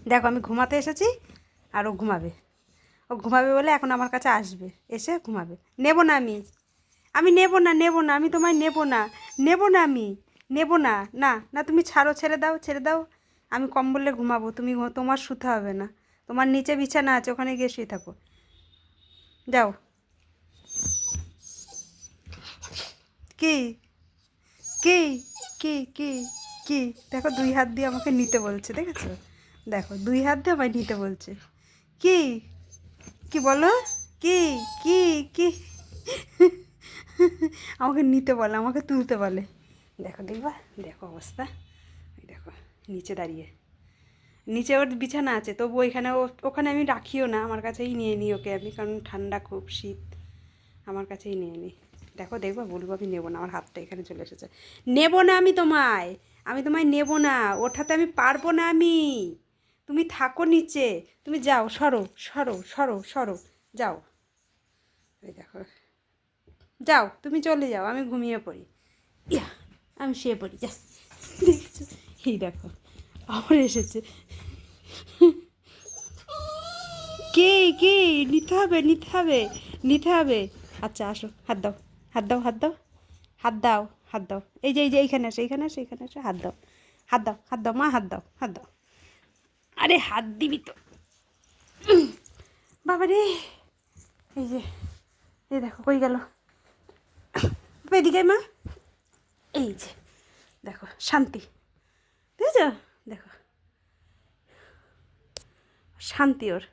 দেখো আমি ঘুমাতে এসেছি আর ও ঘুমাবে। ও ঘুমাবে বলে এখন আমার কাছে আসবে, এসে ঘুমাবে। নেব না আমি, আমি নেব না, নেব না, আমি তোমায় নেব না, নেব না, আমি নেব না। না না, তুমি ছাড়ো, ছেড়ে দাও, ছেড়ে দাও। আমি কম্বলে ঘুমাবো, তুমি তোমার শুতে হবে না। তোমার নিচে বিছানা আছে, ওখানে গিয়ে শুয়ে থাকো। যাও। কি কি কি কি কি দেখো, 2 হাত দিয়ে আমাকে নিতে বলছে, দেখেছো? দেখো 2 হাত দিয়ে আমায় নিতে বলছে। কি কি বলো? কি কি কি আমাকে নিতে বলে, আমাকে তুলতে বলে। দেখো, দেখবা, দেখো অবস্থা। এই দেখো, নিচে দাঁড়িয়ে। নিচে ওর বিছানা আছে, তবু ওইখানে ওখানে আমি রাখিও না, আমার কাছেই নিয়ে নিই ওকে আমি, কারণ ঠান্ডা খুব, শীত, আমার কাছেই নিয়ে নিই। দেখো, দেখবা, বলবো আমি নেবো না, আমার হাতটা এখানে চলে এসেছে। নেবো না আমি তোমায় নেবো না, ওঠাতে আমি পারবো না আমি। তুমি থাকো নিচে, তুমি যাও, সরো সরো সরো সরো, যাও। এই দেখো, যাও, তুমি চলে যাও, আমি ঘুমিয়ে পড়ি। ইয়া, আমি শুয়ে পড়ি, যা। দেখছো, এই দেখো আবার এসেছে। কে কে নিতে হবে, নিতে হবে, নিতে হবে। আচ্ছা আসো, হাত দাও, হাত দাও, হাত দাও, হাত দাও, হাত দাও। এই যে এইখানে আসো, এইখানে আসো, এইখানে আসো, হাত দাও, হাত দাও, হাত দাও মা, হাত দাও, হাত দাও। আরে হাত দিবি তো। বাবা রে, এই যে, এই দেখো কই গেল। এদিকে মা, এই যে দেখো, শান্তি, বুঝেছ? দেখো, শান্তি ওর।